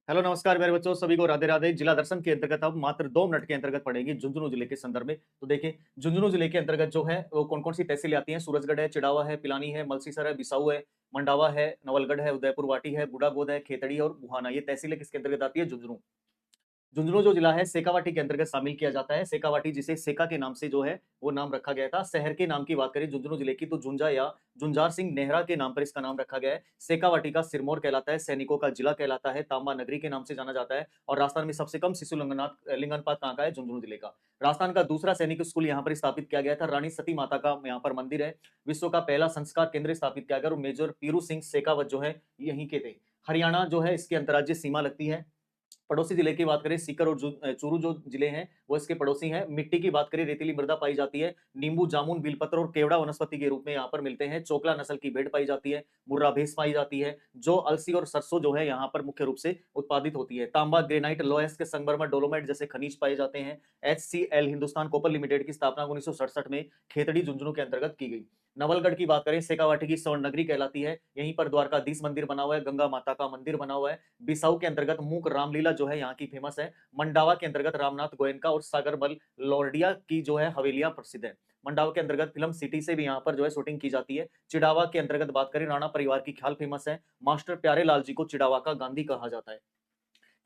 Hello नमस्कार मेरे बच्चों, सभी को राधे राधे। जिला दर्शन के अंतर्गत अब मात्र 2 मिनट के अंतर्गत पढ़ेंगे झुंझुनू जिले के संदर्भ में। तो देखें, झुंझुनू जिले के अंतर्गत जो है वो कौन-कौन सी तहसीलें आती हैं? सूरजगढ़ है, चिड़ावा है, पिलानी है, मलसीसर है, बिसाऊ है, मंडावा है, नवलगढ़ है, उदयपुर वाटी है, बूढ़ागोद है, खेतड़ी और बुहाना। ये तहसीलें किसके अंतर्गत आती है? झुंझुनू। झुंझुनू जो जिला है सेकावाटी के अंतर्गत शामिल किया जाता है। सेकावाटी जिसे सेका के नाम से जो है वो नाम रखा गया था। शहर के नाम की बात करें झुंझुनू जिले की तो झुंझा या झुंझार सिंह नेहरा के नाम पर इसका नाम रखा गया है। सेकावाटी का सिरमौर कहलाता है, सैनिकों का जिला कहलाता है, तांबा नगरी के नाम से जाना जाता है और राजस्थान में सबसे कम शिशु लिंगानुपात कहाँ का है? झुंझुनू जिले का। राजस्थान का दूसरा सैनिक स्कूल यहाँ पर स्थापित किया गया था। रानी सती माता का यहाँ पर मंदिर है। विश्व का पहला संस्कार केंद्र स्थापित किया गया और मेजर पीरू सिंह शेखावत जो है यहीं के थे। हरियाणा जो है इसकी अंतर्राज्यीय सीमा लगती है। पड़ोसी जिले की बात करें सीकर और चूरू जो जिले हैं वो इसके पड़ोसी हैं। मिट्टी की बात करें रेतीली मृदा पाई जाती है। नींबू, जामुन, बेलपत्र और केवड़ा वनस्पति के रूप में यहाँ पर मिलते हैं। चोकला नस्ल की भेड़ पाई जाती है। मुर्रा भैंस पाई जाती है। जो अलसी और सरसों जो है यहाँ पर मुख्य रूप से उत्पादित होती है। तांबा, ग्रेनाइट, लोएस के संगमरमर, डोलोमाइट जैसे खनिज पाए जाते हैं। HCL हिंदुस्तान कॉपर लिमिटेड की स्थापना 1967 में खेतड़ी झुंझुनू के अंतर्गत की गई। नवलगढ़ की बात करें शेखावाटी की स्वर्ण नगरी कहलाती है। यहीं पर द्वारकाधीश मंदिर बना हुआ है, गंगा माता का मंदिर बना हुआ है। बिसाऊ के अंतर्गत मूक रामलीला जो है यहाँ की फेमस है। मंडावा के अंतर्गत रामनाथ गोयनका और सागरमल लौर्डिया की जो है हवेलियां प्रसिद्ध है। मंडावा के अंतर्गत फिल्म सिटी से भी यहाँ पर जो है शूटिंग की जाती है। चिड़ावा के अंतर्गत बात करें राणा परिवार की ख्याल फेमस है। मास्टर प्यारे लाल जी को चिड़ावा का गांधी कहा जाता है।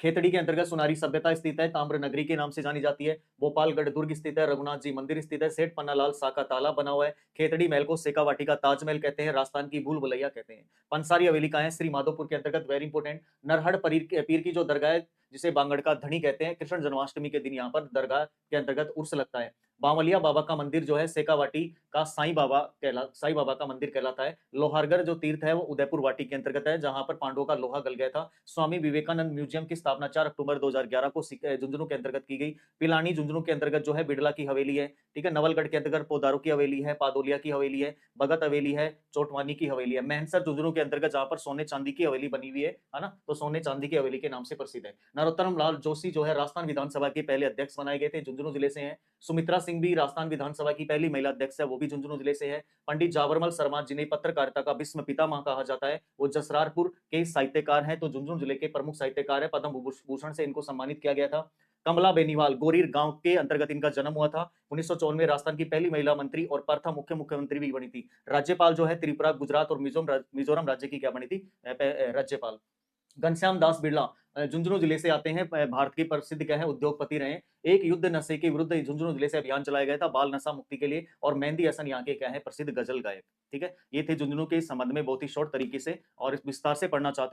खेतड़ी के अंतर्गत सुनारी सभ्यता स्थित है। ताम्र नगरी के नाम से जानी जाती है। भोपालगढ़ दुर्ग स्थित है। रघुनाथ जी मंदिर स्थित है। सेठ पन्नालाल शाह का तालाब बना हुआ है। खेतड़ी महल को शेखावाटी का ताजमहल कहते हैं। राजस्थान की भूल भुलैया कहते हैं। पंसारी हवेली का है श्री माधोपुर के अंतर्गत, वेरी इंपोर्टेंट। नरहड़ पीर की जो दरगाह है जिसे बांगड़ का धनी कहते हैं, कृष्ण जन्माष्टमी के दिन यहाँ पर दरगाह के अंतर्गत उर्स लगता है। बावलिया बाबा का मंदिर जो है शेखावाटी का साईं बाबा का मंदिर कहलाता है। लोहारगढ़ जो तीर्थ है वो उदयपुर वाटी के अंतर्गत है, जहां पर पांडवों का लोहा गल गया था। स्वामी विवेकानंद म्यूजियम की स्थापना 4 अक्टूबर 2011 को झुंझुनू के अंतर्गत की गई। पिलानी झुंझुनू के अंतर्गत जो है बिड़ला की हवेली है। ठीक है, नवलगढ़ के अंतर्गत पोदारो की हवेली है, पादोलिया की हवेली है, भगत हवेली है, चोटवानी की हवेली है। मैनसर झुंझुनू के अंतर्गत जहां पर सोने चांदी की हवेली बनी हुई है ना, तो सोने चांदी की हवेली के नाम से प्रसिद्ध है। नरोत्तम लाल जोशी जो है राजस्थान विधानसभा के पहले अध्यक्ष बनाए गए थे, झुंझुनू जिले से हैं। सुमित्रा सिंह भी राजस्थान विधानसभा की पहली महिला अध्यक्ष है, वो भी झुंझुनू जिले से है। पंडित जावरमल शर्मा जिन्हें पत्रकारिता का विश्व पितामह कहा जाता है, वो जसरारपुर के साहित्यकार हैं, तो झुंझुनू जिले के प्रमुख साहित्यकार है। पद्म भूषण से इनको सम्मानित किया गया था। कमला बेनीवाल गोरीर गांव के अंतर्गत इनका जन्म हुआ था। 1954 में राजस्थान की पहली महिला मंत्री और प्रथम मुख्यमंत्री भी बनी थी। राज्यपाल जो है त्रिपुरा, गुजरात और मिजोरम राज्य की क्या बनी थी? राज्यपाल। घनश्याम दास बिरला झुंझुनू जिले से आते हैं। भारत के प्रसिद्ध क्या है? उद्योगपति रहे। एक युद्ध नशे के विरुद्ध झुंझुनू जिले से अभियान चलाया गया था बाल नशा मुक्ति के लिए, और मेहंदी हसन यहाँ के क्या है? प्रसिद्ध गजल गायक। ठीक है, ये थे झुंझुनू के संबंध में बहुत ही शॉर्ट तरीके से, और इस विस्तार से पढ़ना चाहते